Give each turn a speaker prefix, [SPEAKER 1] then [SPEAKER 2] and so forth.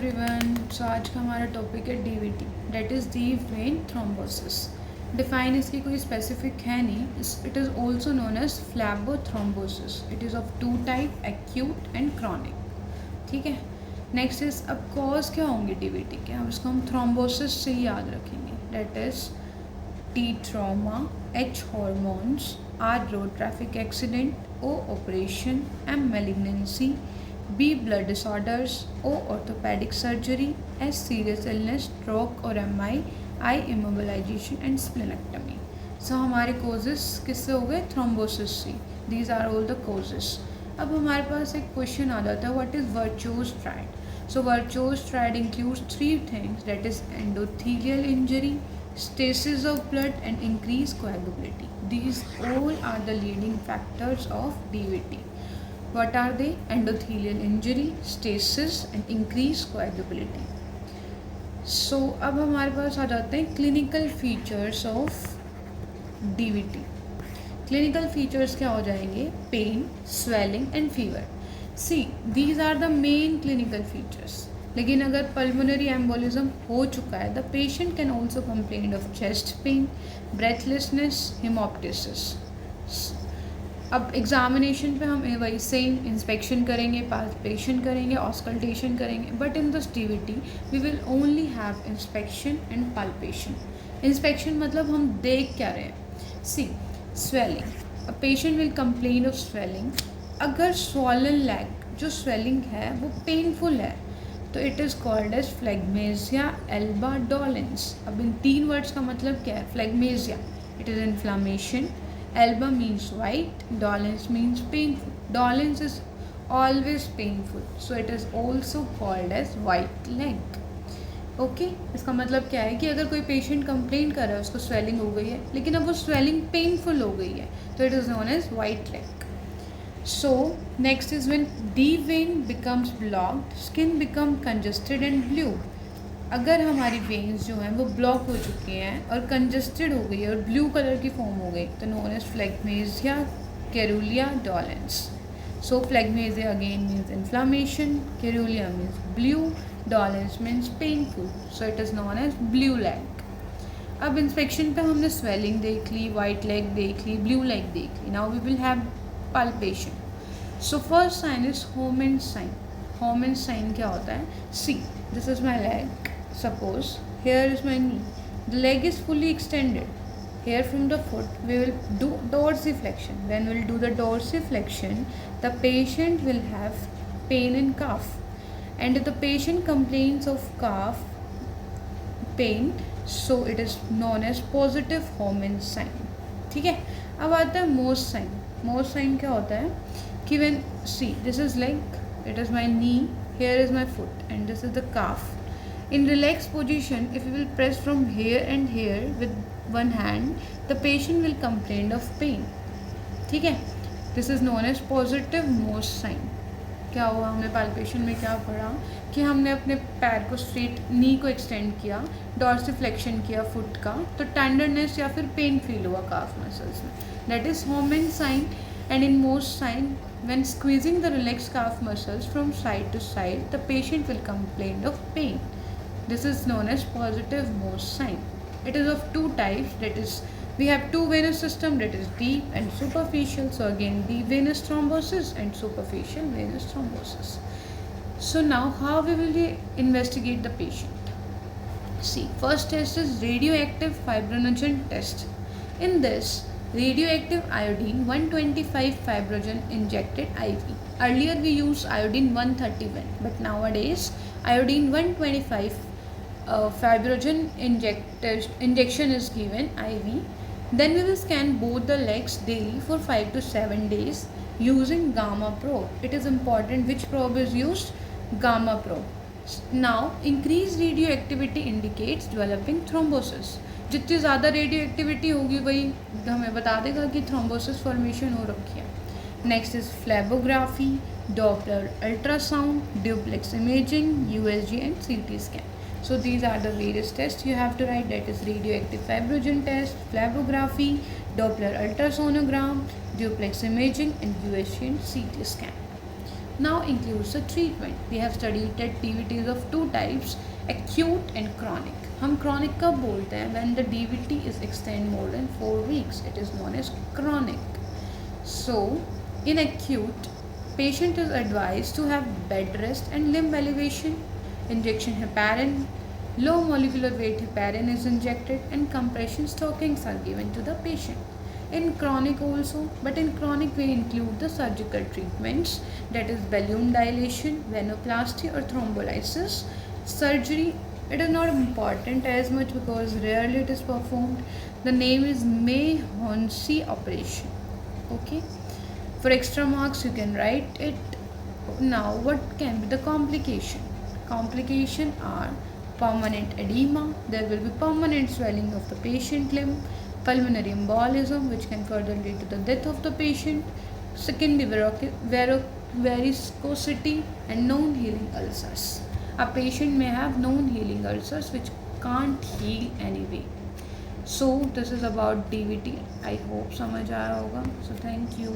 [SPEAKER 1] Everyone. सो आज का हमारा टॉपिक है DVT, that is deep vein thrombosis. Define इसकी कोई स्पेसिफिक है नहीं। It is also known as phlebothrombosis. It is of two type, acute and chronic. ठीक है। नेक्स्ट इज अब कॉज क्या होंगे डीवीटी के, अब इसको हम थ्रोम्बोसिस से ही याद रखेंगे। That is T trauma, H hormones, R road traffic accident, O operation, M malignancy, B. blood disorders, O. orthopedic surgery, S. serious illness, stroke और MI, I. immobilization and splenectomy. So हमारे causes किससे हो गए? Thrombosis से। These are all the causes. अब हमारे पास एक question आ जाता है, what is Virchow's triad? So Virchow's triad includes three things, that is endothelial injury, stasis of blood and increased coagulability. These all are the leading factors of DVT. What are they? Endothelial injury, stasis and increased coagulability. So अब हमारे पास आ जाते हैं clinical features of DVT. Clinical features क्या हो जाएंगे? Pain, swelling and fever. See, these are the main clinical features. लेकिन अगर pulmonary embolism हो चुका है, the patient can also complain of chest pain, breathlessness, hemoptysis. अब एग्जामिनेशन पे हम वही सेम इंस्पेक्शन करेंगे, पाल्पेशन करेंगे, ऑस्कल्टेशन करेंगे, but in this DVT we will only have inspection and palpation. Inspection मतलब हम देख क्या रहे हैं। See swelling, a patient will complain of swelling. अगर स्वॉलन लेग जो स्वेलिंग है वो पेनफुल है तो it is called as phlegmasia alba dolens. अब इन तीन वर्ड्स का मतलब क्या है? Phlegmasia, it is inflammation, Alba means white, dolens means painful. Dolens is always painful, so it is also called as white leg. Okay इसका मतलब क्या है कि अगर कोई पेशेंट कंप्लेन कर रहा है उसको स्वेलिंग हो गई है, लेकिन अब वो स्वेलिंग पेनफुल हो गई है, तो it is known as white leg. So next is when the vein becomes blocked, skin become congested and blue. अगर हमारी वेन्स जो हैं वो ब्लॉक हो चुकी हैं और कंजस्टेड हो गई है और ब्लू कलर की फॉर्म हो गई, तो known as phlegmasia cerulea dolens. So phlegmasia again means inflammation, cerulea means blue, dolens means painful, so it is known as blue leg. अब इंस्पेक्शन पे हमने स्वेलिंग देख ली, वाइट लेग देख ली, ब्लू लेग देख ली. Now we will have palpation. So first sign is Homans sign. Homans sign क्या होता है? See this is my leg. Suppose here is my knee, the leg is fully extended. Here from the foot we will do dorsiflexion. When we will do the dorsiflexion, the patient will have pain in calf, and if the patient complains of calf pain, so it is known as positive Homan sign. ठीक है. अब आता है मोस sign. मोस sign क्या होता है कि when see this is leg, it is my knee, here is my foot and this is the calf. In relaxed position, if you will press from here and here with one hand, the patient will complain of pain. ठीक है. This is known as positive Morse sign. क्या हुआ? हमने palpation में क्या पढ़ा कि हमने अपने पैर को स्ट्रेट, नी को एक्सटेंड किया, डॉर्सिफ्लेक्शन किया फुट का, तो टेंडरनेस या फिर पेन फील हुआ काफ मसल्स में. That is Homans sign. And in Morse sign, when squeezing the relaxed calf muscles from side to side, the patient will complain of pain. This is known as positive Morse sign. It is of two types, that is we have two venous system, that is deep and superficial. So again deep venous thrombosis and superficial venous thrombosis. So now how we will investigate the patient? See, first test is radioactive fibrinogen test. In this, radioactive iodine 125 fibrogen injected IV. Earlier we used iodine 131, but nowadays iodine 125 fibrogen injection is given IV. Then we will scan both the legs daily for 5 to 7 days using gamma probe. It is important which probe is used? Gamma probe. Now increased radioactivity indicates developing thrombosis. जितनी ज़्यादा radio activity होगी वही हमें बता देगा कि thrombosis formation हो रखी है. Next is phlebography, Doppler ultrasound, duplex imaging, USG and CT scan. So these are the various tests you have to write, that is radioactive fibrogen test, phlebography, Doppler ultrasonogram, duplex imaging and USG and CT scan. Now includes the treatment. We have studied that DVT is of two types, acute and chronic. हम chronic कब बोलते हैं? When the DVT is extend more than 4 weeks. It is known as chronic. So, in acute, patient is advised to have bed rest and limb elevation. Injection heparin, low molecular weight heparin is injected and compression stockings are given to the patient. In chronic also, but in chronic we include the surgical treatments, that is balloon dilation, venoplasty or thrombolysis. Surgery, it is not important as much because rarely it is performed. The name is May-Honsi operation. Okay, for extra marks you can write it. Now what can be the complication are permanent edema, there will be permanent swelling of the patient limb, pulmonary embolism which can further lead to the death of the patient, secondary varicosity and known healing ulcers. A patient may have known healing ulcers which can't heal anyway. So this is about DVT. I hope समझ आया होगा. So thank you.